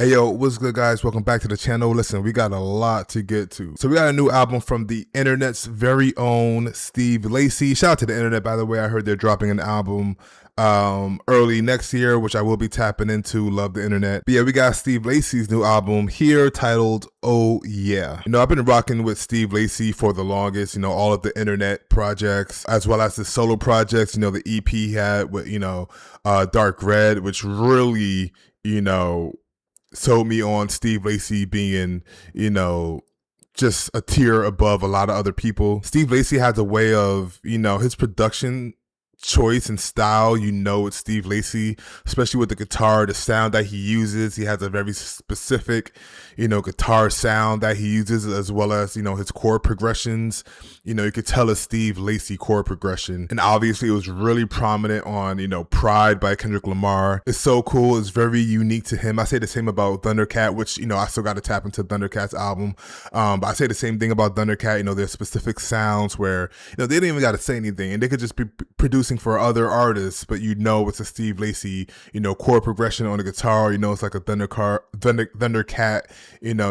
Hey yo, what's good guys? Welcome back to the channel. Listen, we got a lot to get to. So we got a new album from the internet's very own Steve Lacy. Shout out to the internet, by the way. I heard they're dropping an album early next year, which I will be tapping into. Love the internet. But yeah, we got Steve Lacy's new album here titled Oh Yeah. You know, I've been rocking with Steve Lacy for the longest, you know, all of the internet projects as well as the solo projects, you know, the EP he had with, Dark Red, which really, sold me on Steve Lacy being, just a tier above a lot of other people. Steve Lacy has a way of, his production choice and style, it's Steve Lacy, especially with the guitar, the sound that he uses. He has a very specific, guitar sound that he uses, as well as, his chord progressions. You could tell a Steve Lacy chord progression. And obviously it was really prominent on, Pride by Kendrick Lamar. It's so cool. It's very unique to him. I say the same about Thundercat, which, I still got to tap into Thundercat's album. But I say the same thing about Thundercat. There's specific sounds where, they didn't even got to say anything and they could just be producing for other artists, but it's a Steve Lacy, chord progression on the guitar, it's like a Thundercat,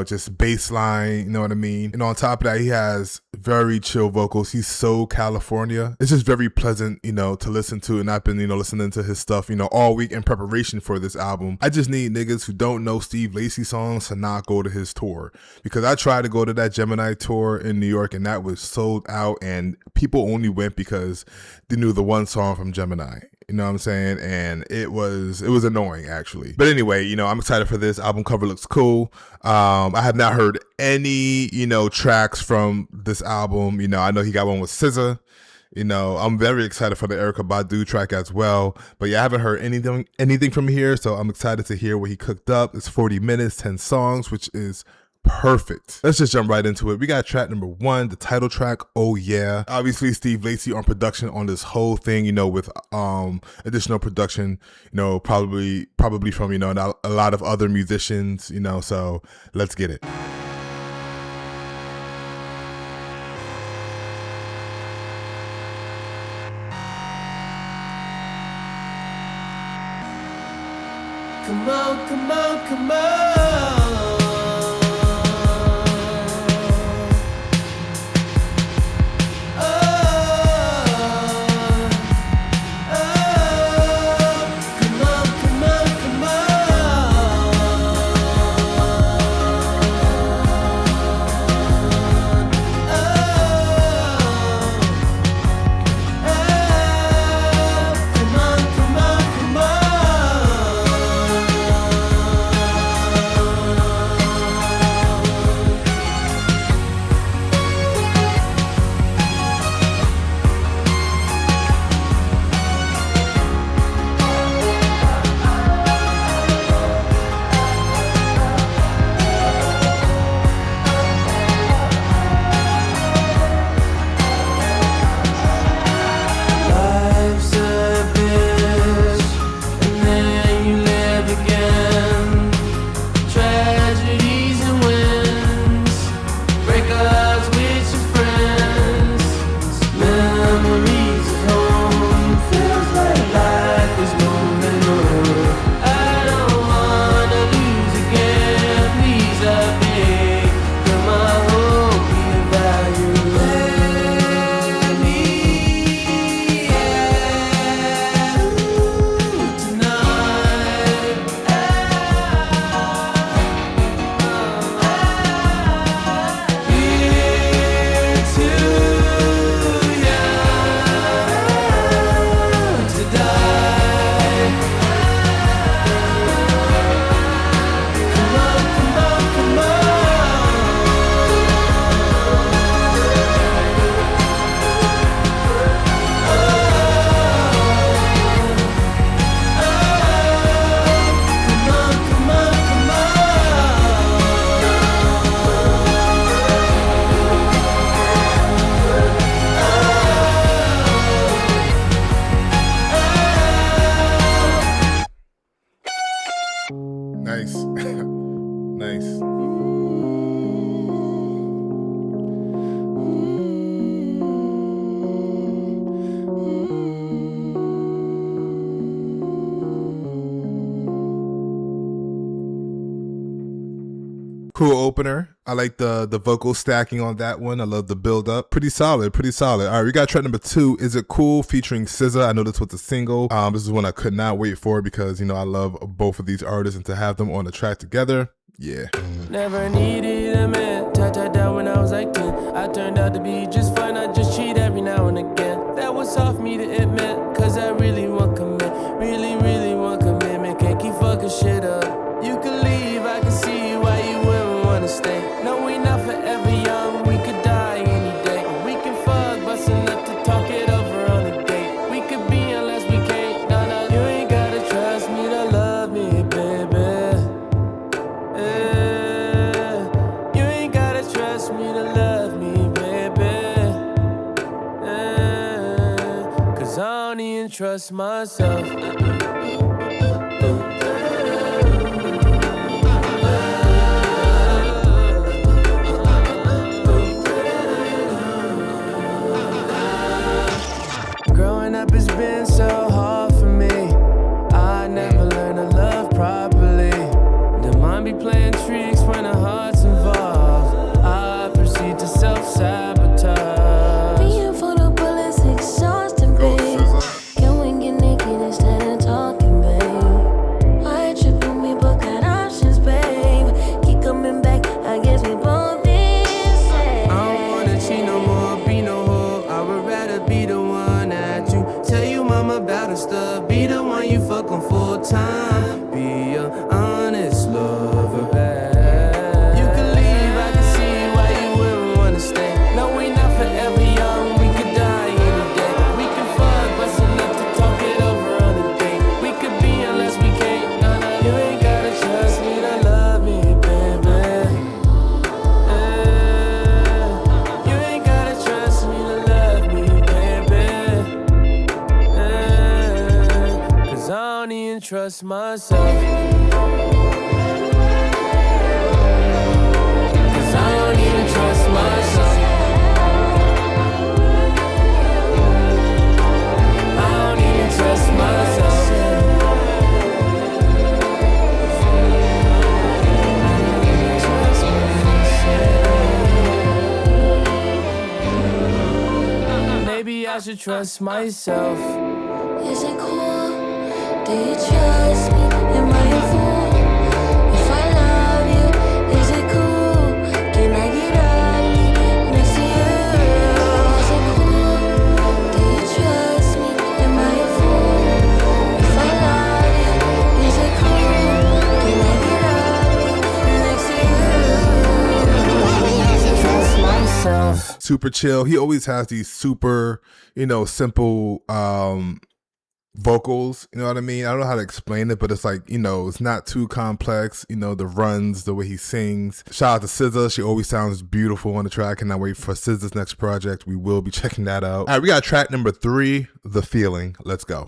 just bass line, you know what I mean? And on top of that, he has very chill vocals. He's so California. It's just very pleasant, to listen to. And I've been, listening to his stuff, all week in preparation for this album. I just need niggas who don't know Steve Lacy songs to not go to his tour, because I tried to go to that Gemini tour in New York and that was sold out, and people only went because they knew the one song from Gemini. You know what I'm saying? And it was annoying actually. But anyway, I'm excited for this. Album cover looks cool. I have not heard any, tracks from this album. I know he got one with SZA. I'm very excited for the Erykah Badu track as well. But yeah, I haven't heard anything from here, so I'm excited to hear what he cooked up. It's 40 minutes, 10 songs, which is perfect. Let's just jump right into it. We got track number 1, the title track, Oh Yeah. Obviously Steve Lacy on production on this whole thing, with additional production, probably from, a lot of other musicians, so let's get it. Come on, come on, come on. Cool opener. I like the vocal stacking on that one. I love the build up. Pretty solid, pretty solid. All right, we got track number 2. Is It Cool featuring SZA. I know this was a single. This is one I could not wait for because, you know, I love both of these artists, and to have them on the track together, yeah. Never needed a man, tied down when I was like 10. I turned out to be just fine, I just cheat every now and again. That was soft me to admit, cause I really want commitment. Really, really want commitment, can't keep fucking shit up. You can leave, I can see why you wouldn't wanna stay. No, we not forever young, we could die any day. We can fuck, bustin' up to talk it over on a date. We could be unless we can't, no, you ain't gotta trust me to love me, baby. You ain't gotta trust me to love me, baby. Cause I don't even trust myself. Growing up has been so hard for me. I never learned to love properly. The mind be playing tricks when the heart's involved. I proceed to self-sabotage. Being full of bullets, exhausting, babe. Can we get naked instead of talking, babe? Why tripping, we both got options, babe. Keep coming back, I guess we both been sad. I don't wanna cheat no more, be no hoe. I would rather be the one that you tell you mama about and stuff. Be the one you fuck on full time. Be a honest lover, babe. You can leave, I can see why you wouldn't wanna stay. No, we not forever young, we could die any day. We can fuck, bustin' up to talk it over on a date. We could be unless we can't, no, you ain't gotta trust me to love me, baby. You ain't gotta trust me to love me, baby. Cause I don't even trust myself. Cause I don't even trust myself. I don't even trust myself. Maybe I should trust myself. Is it cool? Do you trust me? Am I a fool? If I love you, is it cool? Can I get ugly next to you? Is it cool? Do you trust me? Am I a fool? If I love you, is it cool? Can I get ugly next to you? I should trust myself. Super chill. He always has these super, you know, simple vocals, you know what I mean? I don't know how to explain it, but it's like, you know, it's not too complex, you know, the runs, the way he sings. Shout out to SZA. She always sounds beautiful on the track. Cannot wait for SZA's next project. We will be checking that out. All right, we got track number 3, The Feeling. Let's go.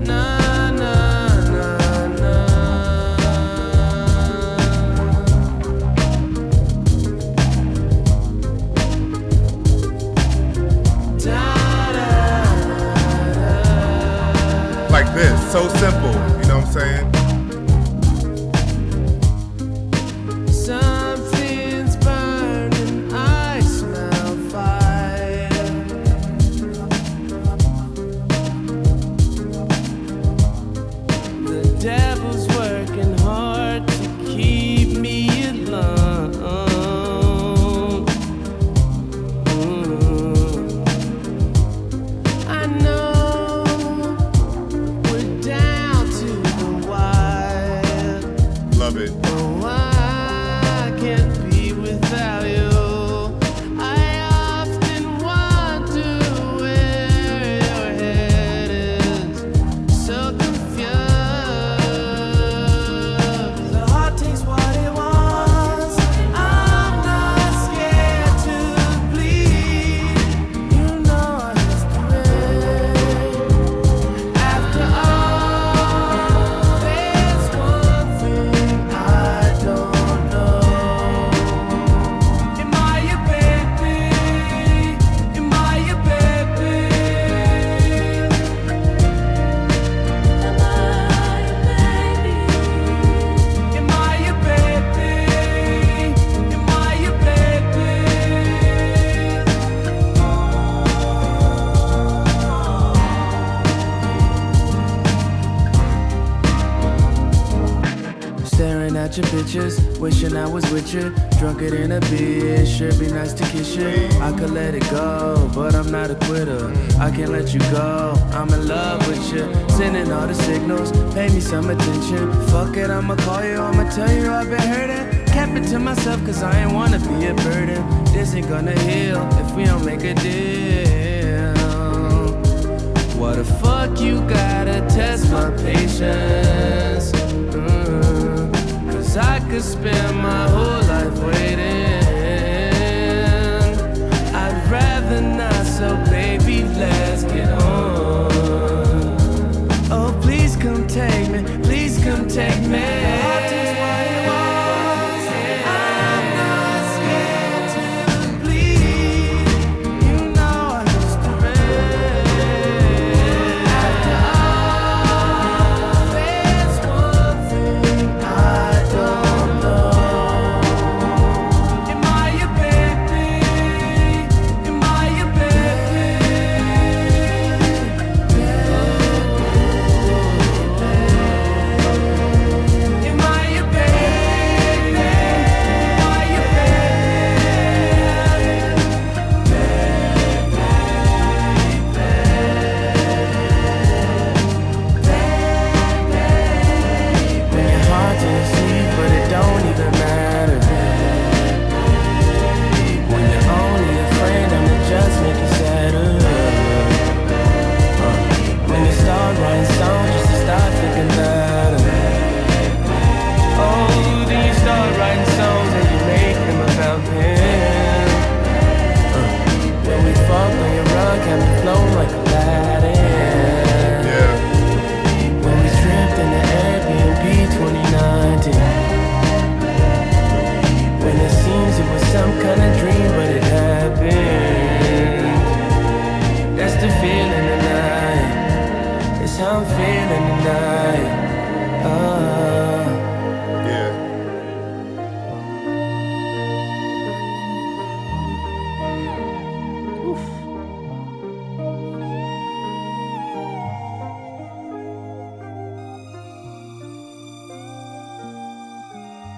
Na, na, na, na. Like this, so simple, you know what I'm saying? Something's burning, I smell fire. at your pictures, wishing I was with you. Drunker than a bitch, should be nice to kiss you. I could let it go, but I'm not a quitter. I can't let you go, I'm in love with you. Sending all the signals, pay me some attention. Fuck it, I'ma call you, I'ma tell you I've been hurting. Kept it to myself cause I ain't wanna be a burden. This ain't gonna heal if we don't make a deal. What the fuck you gotta test my patience? Cause I could spend my whole life waiting. I'd rather not, so baby, let's get on. Oh, please come take me, please come take me.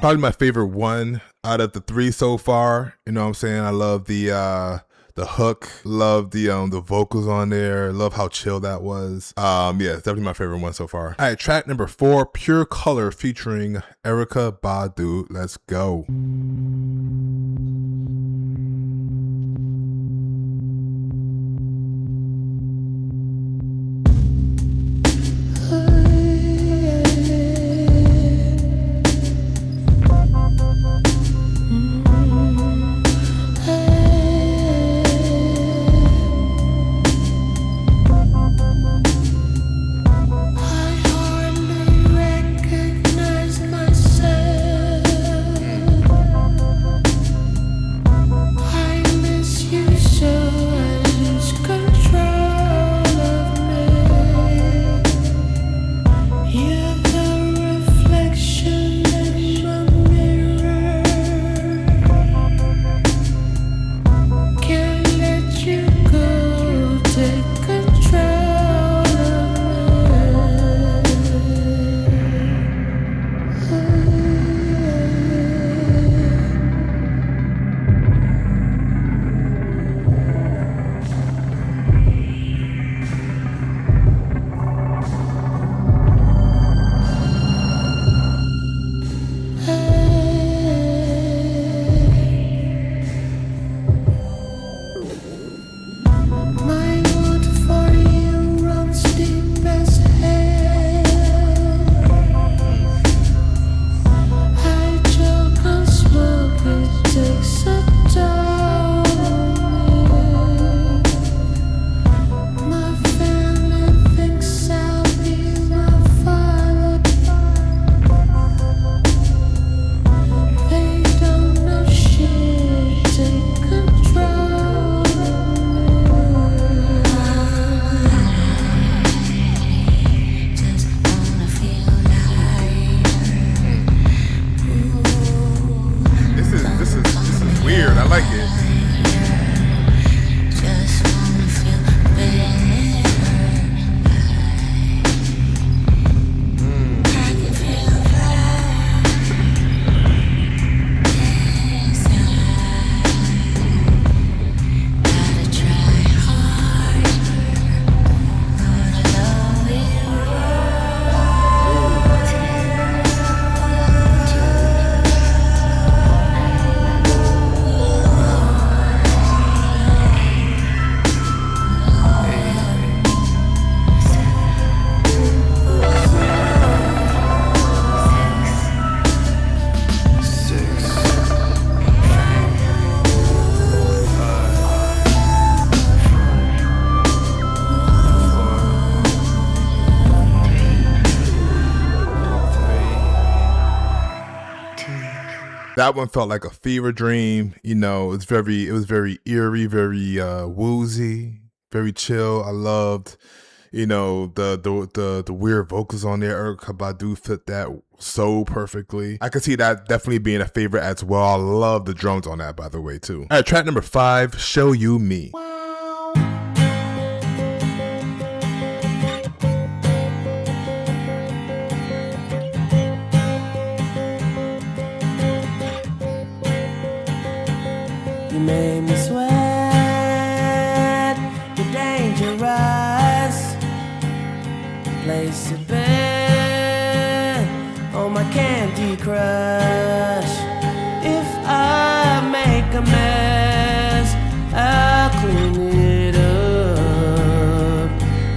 Probably my favorite one out of the three so far. You know what I'm saying? I love the hook, love the vocals on there, love how chill that was. Yeah, it's definitely my favorite one so far. All right, track number 4, Pure Color featuring Erykah Badu. Let's go. That one felt like a fever dream. You know, it was very eerie, very woozy, very chill. I loved, you know, the weird vocals on there. Erykah Badu fit that so perfectly. I could see that definitely being a favorite as well. I love the drums on that, by the way, too. All right, track number 5, Show You Me. You made me sweat, you're dangerous. Place a bet on my Candy Crush. If I make a mess, I'll clean it up.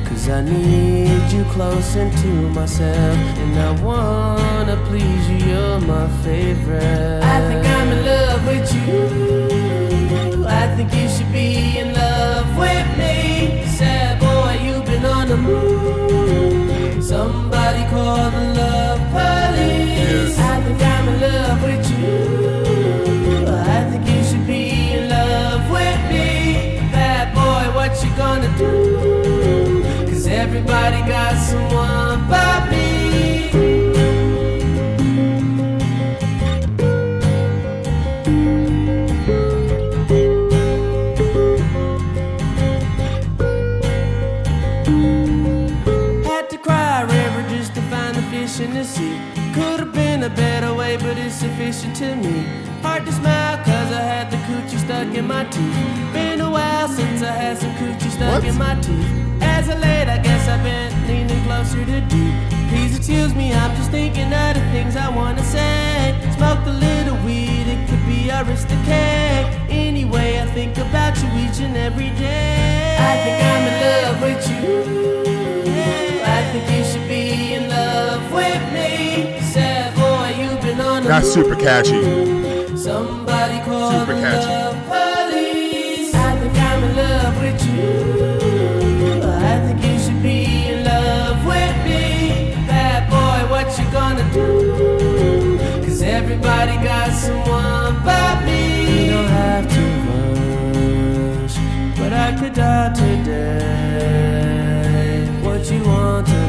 'Cause I need you close into myself, and I wanna please you, you're my favorite. I think I'm in love with you. I think you should be in love with me. Sad boy, you've been on the move. Somebody call the love police. I think I'm in love with you. I think you should be in love with me. Bad boy, what you gonna do? 'Cause everybody got someone but me. In the sea, could have been a better way, but it's sufficient to me. Hard to smile 'cause I had the coochie stuck in my teeth. Been a while since I had some coochie stuck in my teeth. As of late, I guess I've been leaning closer to deep. Please excuse me, I'm just thinking of the things I wanna say. Smoked a little weed, it could be Aristocrat. Anyway, I think about you each and every day. I think I'm in love with you. I think you should be in love with me. Sad boy, you've been on the That's super catchy. Somebody call Super the catchy. love police. I think I'm in love with you. I think you should be in love with me. Bad boy, what you gonna do? 'Cause everybody got someone but me. You don't have to rush, but I could die today. What you want tonight?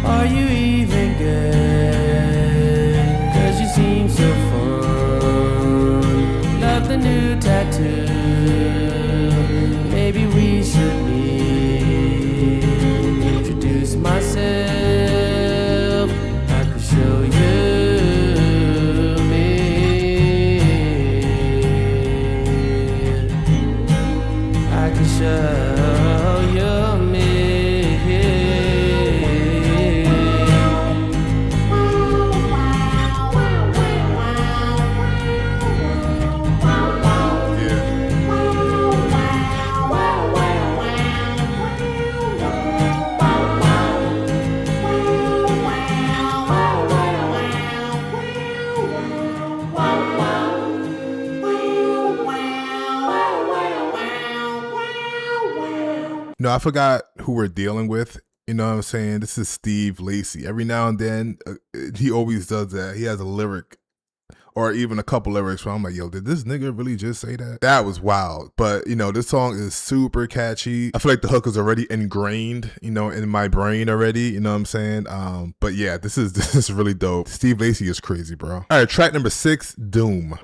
Are you even gay? 'Cause you seem so fun. Love the new tattoo. Maybe we should meet. Introduce myself. I could show you me. I could show you me. No, I forgot who we're dealing with. You know what I'm saying? This is Steve Lacy. Every now and then, he always does that. He has a lyric or even a couple lyrics where I'm like, yo, did this nigga really just say that? That was wild. But, you know, this song is super catchy. I feel like the hook is already ingrained, you know, in my brain already. You know what I'm saying? But yeah, this is really dope. Steve Lacy is crazy, bro. All right, track number 6, Doom.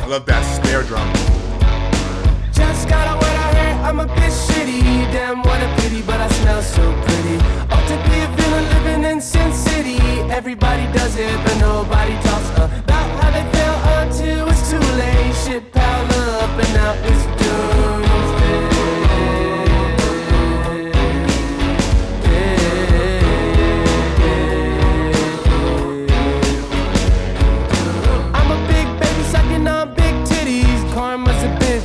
Love that snare drum. Just got out what I heard, I'm a bit shitty. Damn, what a pity, but I smell so pretty. Ought to be a villain living in Sin City. Everybody does it, but nobody talks about how they feel until it's too late. Shit piled up and now it's doomsday. I'm a big baby sucking on big titties.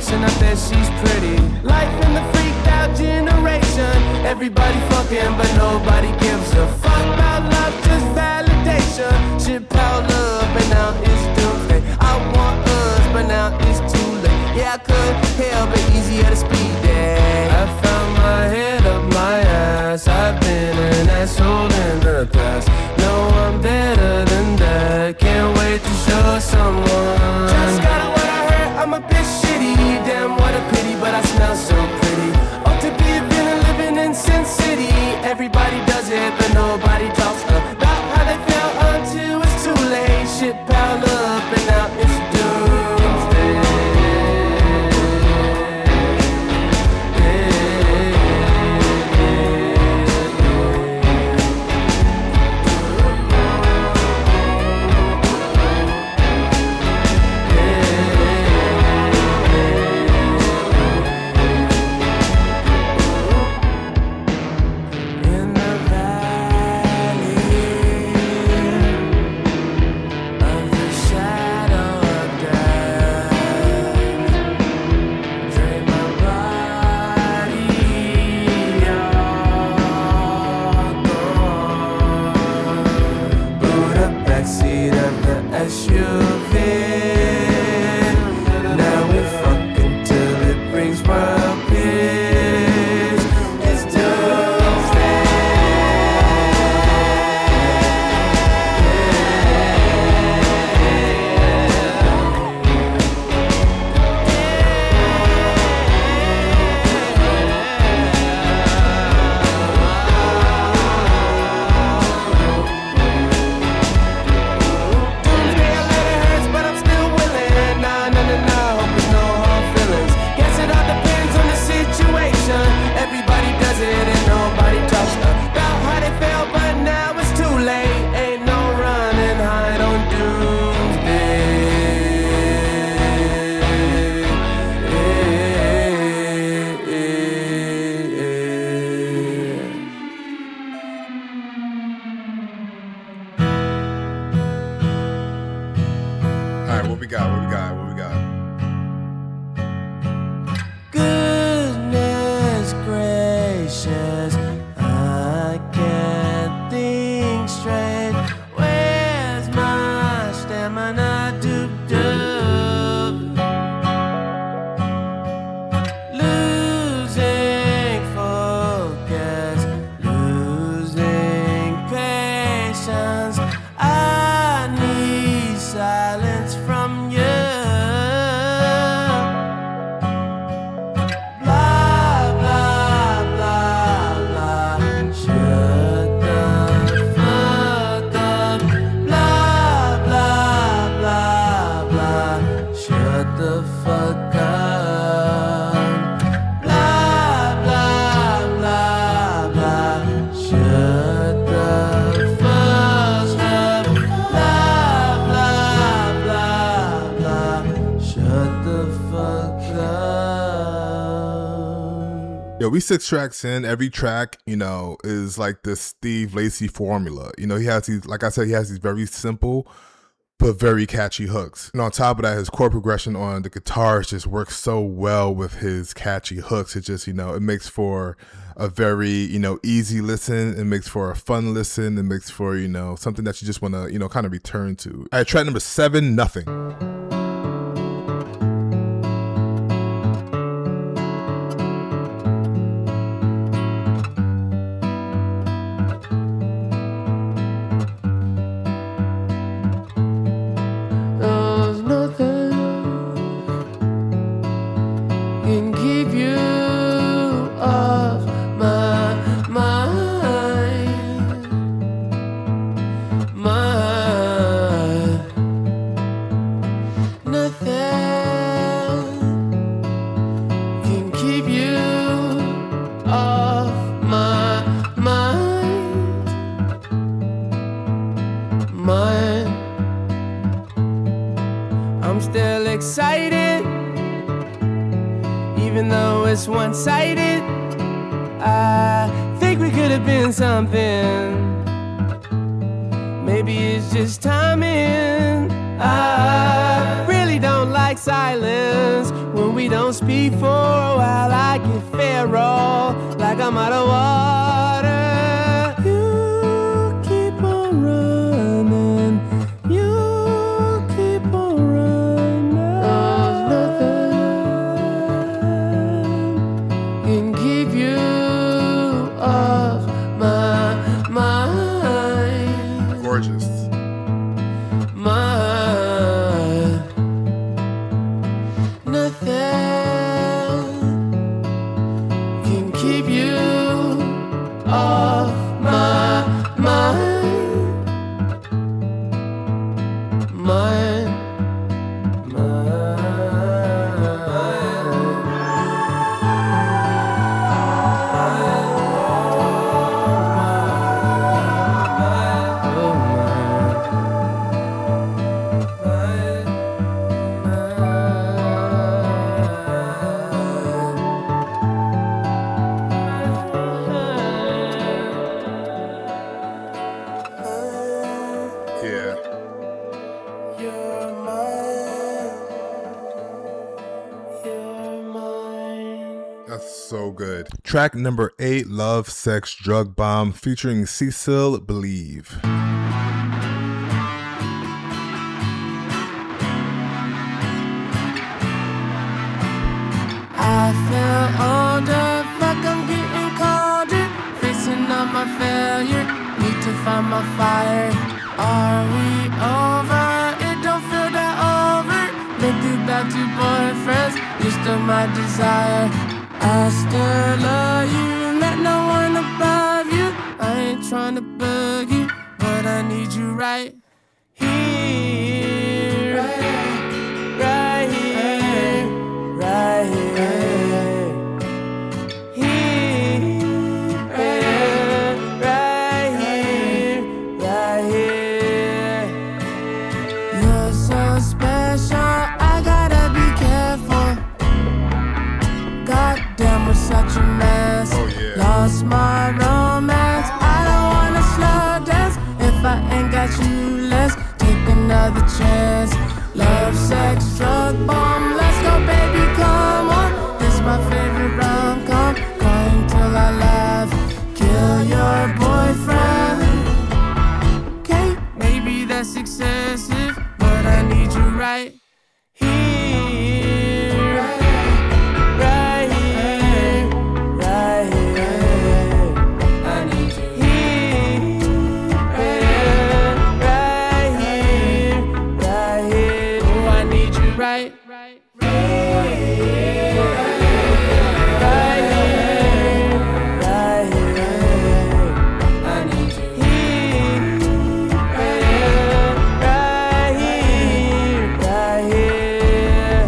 question, I bet she's pretty. Life in the freaked out generation. Everybody fucking, but nobody gives a fuck about love, just validation. Shit piled up, and now it's doomsday. I want us, but now it's too late. Yeah, I could help it easier to speed day. I found my head up my ass. I've been an asshole in the past. No, I'm better than that. Can't wait to show someone. Just got what I heard, I'm a bit shitty. Damn, what a pity, but I smell so pretty. Oh, to be a villain living in Sin City. Everybody does it, but nobody talks about how they feel until it's too late. Shit piled up, and now it's doomsday. Backseat of the SUV. Now we fucking till it brings world peace. It's doomsday. Everybody does it and nobody talks about how they felt, but now it's too late. Ain't no running, hide on All right, what we got? Goodness gracious, I can't think straight. Where's my stamina? Losing focus, losing patience. I need silence from you. Yo, we 6 tracks in. Every track, is like this Steve Lacy formula. He has these, like I said, he has these very simple but very catchy hooks. And on top of that, his chord progression on the guitars just works so well with his catchy hooks. It just, it makes for a very, easy listen. It makes for a fun listen. It makes for, something that you just want to, kind of return to. All right, track number 7, Nothing. I'm still excited, even though it's one-sided. I think we could have been something. Maybe it's just timing. I really don't like like silence. When we don't speak for a while, I get feral, like I'm out of water. You keep on running, you keep on running. Nothing can keep you off my mind. Gorgeous. Nothing can keep you off my mind. Mind. Yeah. You're mine. You're mine. That's so good. Track number 8, Love, Sex, Drug Bomb, featuring Cecil Believe. I feel older, fuck, I'm getting colder. Facing all my failure, need to find my fire. Are we over? It don't feel that over. Been through back to boyfriends, you're still my desire. I still love you, met no one above you. I ain't tryna bug you, but I need you right here, right here, right here, right here, right here. You're so special, I gotta be careful. Goddamn, we're such a mess. Oh, yeah. Lost my romance. I don't wanna slow dance if I ain't got you. Let's take another chance. Love, sex, drug bomb. Let's go, baby, come on. This my favorite rom-com. Crying till I laugh. Kill your boyfriend. Okay, maybe that's excessive, but I need you right here, right here, right here. I need you here, right here, right here. Oh, I need you right here, right here, right here. I need you here, right here, right here.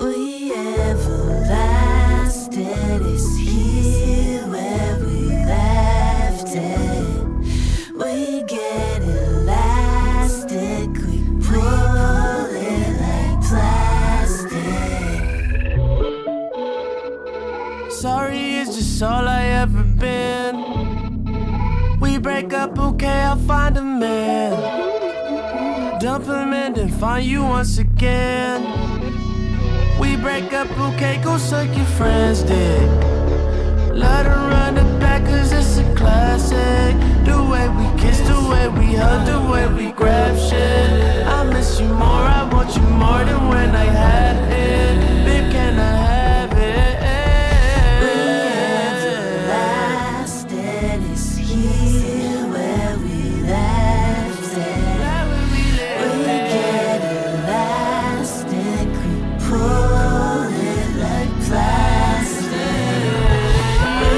We everlasted is here where we left it. We get elastic, we pull it like plastic. Sorry is just all I ever been. We break up, okay, I'll find a man. Dump him and then find you once again. We break up, okay, go suck your friend's dick. Let her run it back, cause it's a classic. The way we kiss, the way we hug, the way we grab shit. I miss you more, I want you more than when I had it. Babe, can I have We it? everlasted is here where we left it. We get elastic, we pull it like plastic. We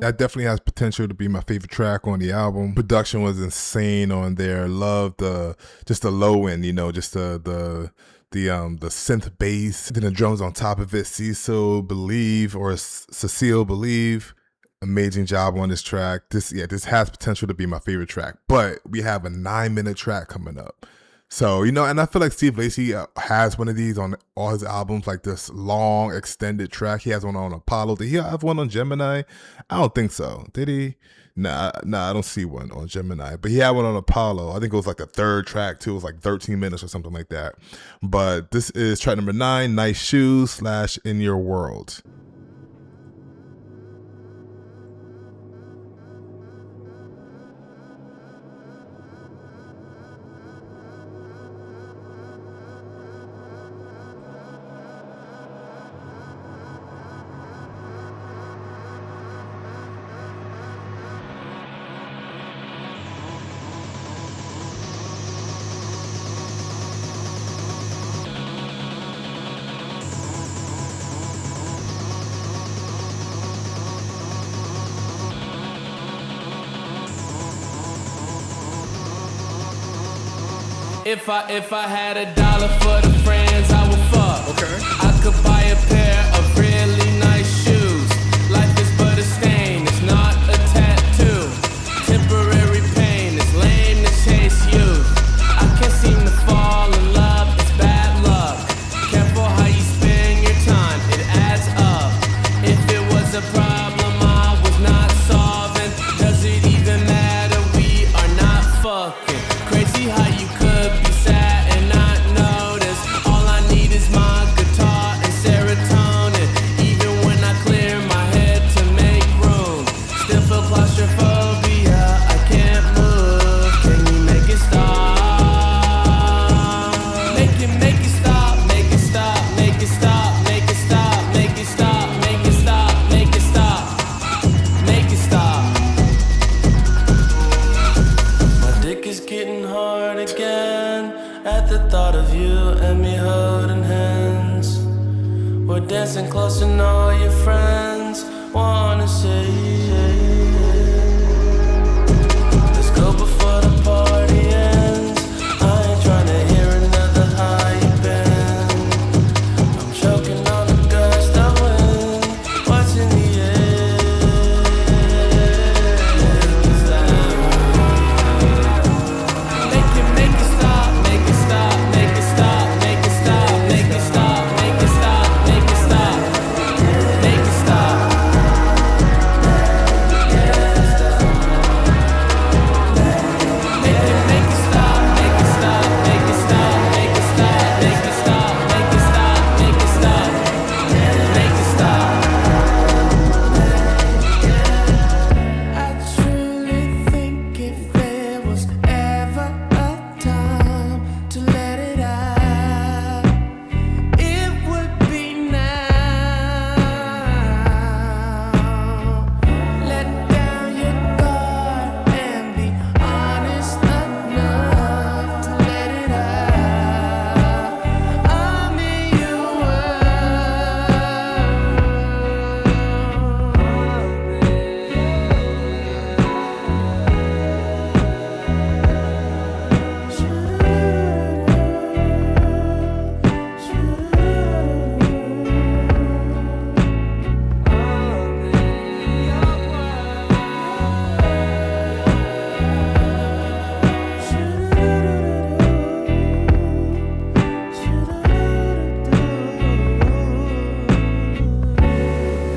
That definitely has potential to be my favorite track on the album. Production was insane on there. Love just the low end, you know, just the synth bass, then the drums on top of it. Cecil Believe or Cecile Believe. Amazing job on this track. This has potential to be my favorite track. But we have a 9-minute track coming up. So, you know, and I feel like Steve Lacy has one of these on all his albums, like this long extended track. He has one on Apollo. Did he have one on Gemini? I don't think so. Did he? Nah, I don't see one on Gemini. But he had one on Apollo. I think it was like the third track too. It was like 13 minutes or something like that. But this is track number 9, Nice Shoes / In Your World. If I had $1 for the friends I would fuck, okay, I could buy a pair of really nice shoes. Life is but a stain, it's not a tattoo. Temporary pain, it's lame to chase youth. I can't seem to fall in love, it's bad luck. Careful how you spend your time, it adds up. If it was a problem I was not solving, does it even matter? We are not fucking. Crazy how you could be sad and not notice. All I need is my guitar and serotonin. Even when I clear my head to make room, still feel claustrophobia, I can't move. Can you make it stop? Make it stop, make it stop, make it stop, make it stop, make it stop, make it stop, make it stop, make it stop. My dick is getting hard again at the thought of you and me holding hands. We're dancing close and all your friends wanna say, let's go before the party ends. I ain't tryna hear another how you been. I'm choking on the gust of wind. What's in the air? Make it stop, make it stop, make it stop, make it stop, make it stop, make it stop, make it stop, make it stop. Make it stop, make it stop, make it stop, make it stop, make it stop, make it stop, make it stop, make it stop. I truly think if there was ever a time to let it out, it would be now. Let down your guard and be honest enough to let it out. I'm in your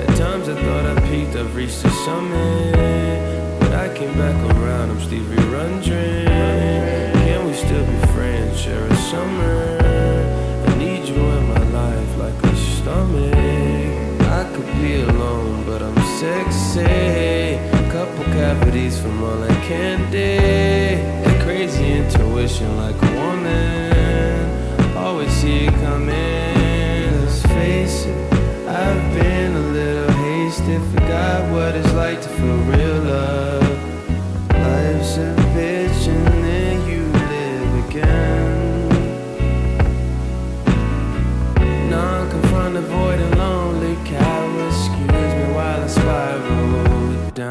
At times I thought I peaked, I've reached the summit, but I came back around, I'm Stevie Rundgren. Can we still be friends, share a summer? I need you in my life like a stomach. I could be alone, but I'm sexy. Couple cavities from all that candy. That crazy intuition like a woman. Always see it coming. Let's face it, I've been a little hasty. Forgot what it's like to feel real love. Life's a bitch and then you live again. Non-confined, avoiding lonely cowards. Excuse me while I spiral down.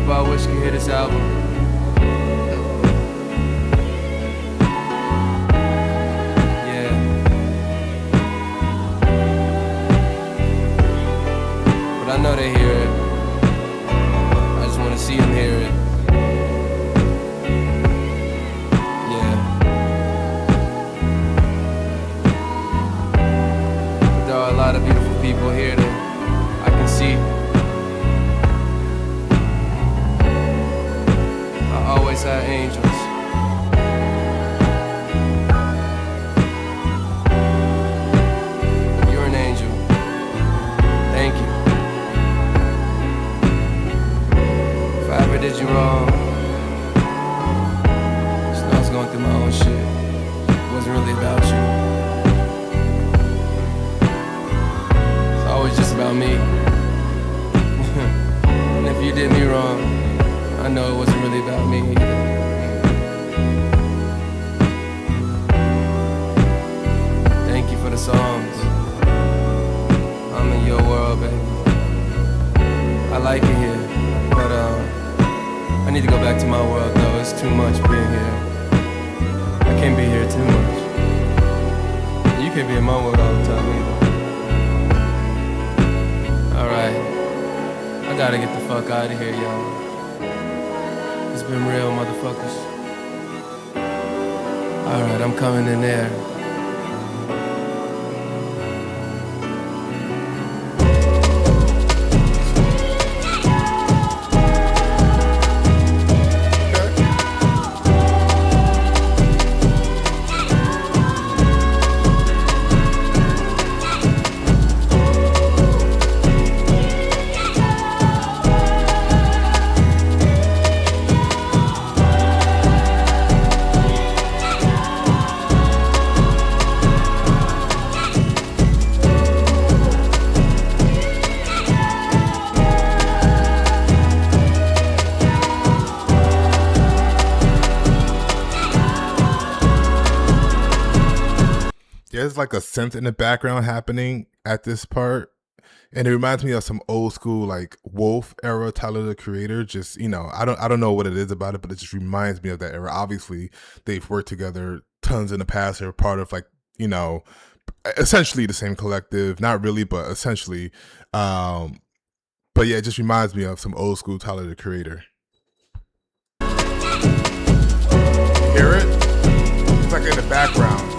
people I wish could hear this album. Yeah. But I know they hear it. I just wanna see them hear it. Yeah. But there are a lot of beautiful people here that I can see. Always had angels. You're an angel. Thank you. If I ever did you wrong, just know I was going through my own shit. It wasn't really about you. It's always just about me. And if you did me wrong, I know it wasn't really about me either. Thank you for the songs. I'm in your world, baby. I like it here, but I need to go back to my world though. It's too much being here. I can't be here too much. You can't be in my world all the time either. Alright, I gotta get the fuck out of here, y'all. It's been real, motherfuckers. Alright, I'm coming in there. There's like a synth in the background happening at this part, and it reminds me of some old school like Wolf era Tyler the Creator. Just, you know, I don't know what it is about it, but it just reminds me of that era. Obviously, they've worked together tons in the past. They're part of like, you know, essentially the same collective. Not really, but essentially. But yeah, it just reminds me of some old school Tyler the Creator. Hear it? It's like in the background.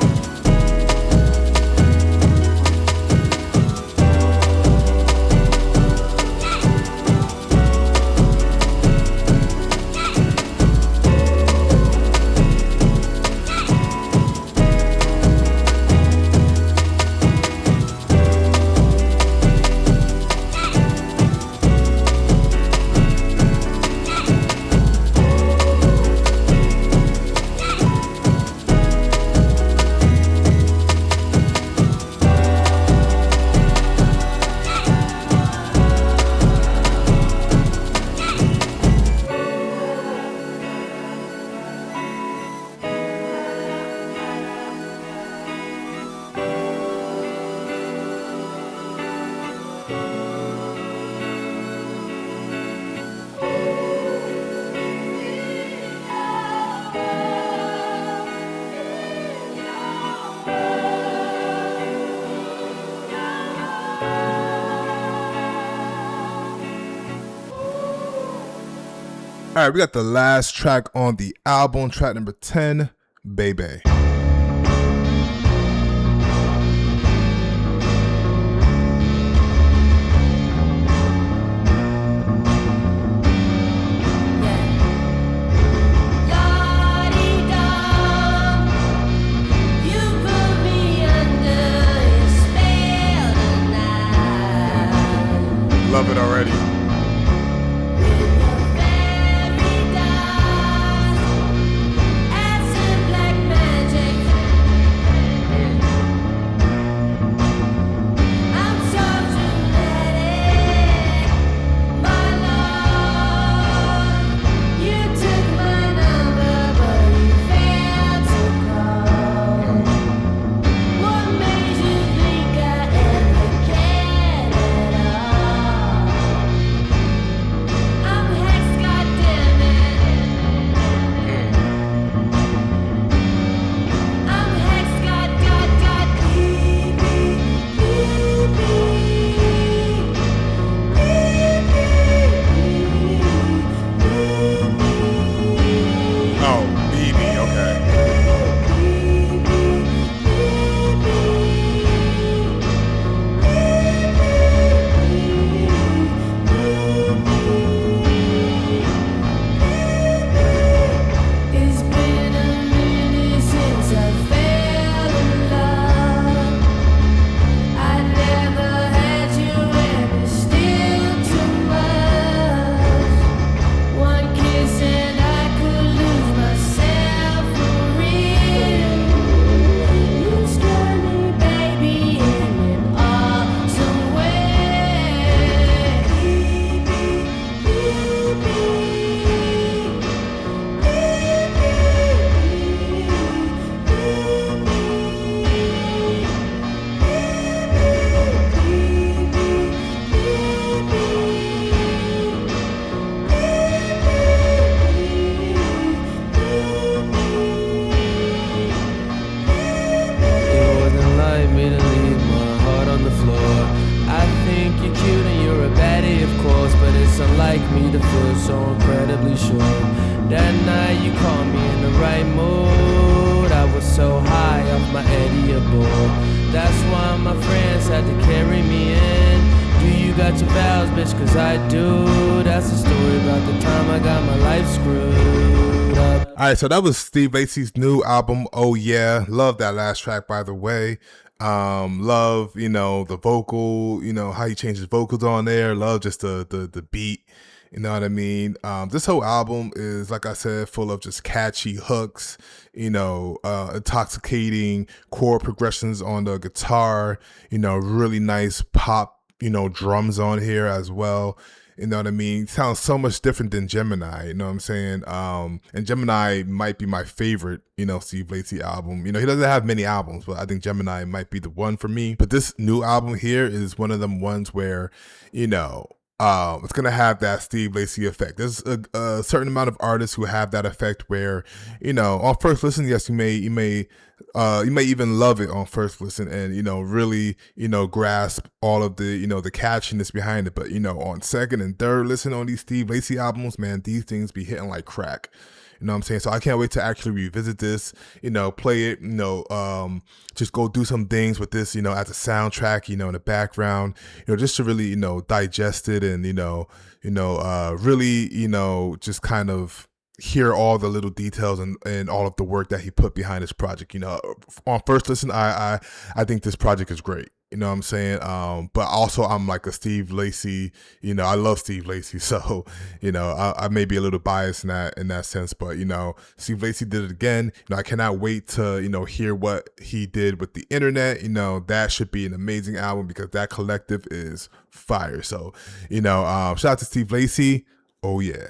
All right, we got the last track on the album, track number 10, Baby. Love it already. you're cute and you're a baddie, of course, but it's unlike me to feel so incredibly sure. That night you caught me in the right mood. I was so high off my Eddie aboard. That's why my friends had to carry me in. Do you got your vows, bitch? Cause I do. That's the story about the time I got my life screwed up. All right, so that was Steve Lacy's new album, Oh Yeah. Love that last track, by the way. Love, the vocal, how he changes vocals on there. Love just the beat. You know what I mean? This whole album is, like I said, full of just catchy hooks, intoxicating chord progressions on the guitar, really nice pop, drums on here as well. You know what I mean? Sounds so much different than Gemini, you know what I'm saying? And Gemini might be my favorite, Steve Lacy album. He doesn't have many albums, but I think Gemini might be the one for me. But this new album here is one of them ones where, it's gonna have that Steve Lacy effect. There's a certain amount of artists who have that effect where, on first listen, yes, you may even love it on first listen and, really, grasp all of the, the catchiness behind it. But, on second and third listen on these Steve Lacy albums, man, these things be hitting like crack. You know what I'm saying? So I can't wait to actually revisit this, play it, just go do some things with this, as a soundtrack, in the background, just to really, digest it and, really, just kind of hear all the little details and all of the work that he put behind this project. On first listen, I think this project is great. You know what I'm saying? But also I'm like a Steve Lacy, I love Steve Lacy. So, I may be a little biased in that sense, but, Steve Lacy did it again. I cannot wait to, hear what he did with the internet. That should be an amazing album because that collective is fire. So, shout out to Steve Lacy. Oh yeah.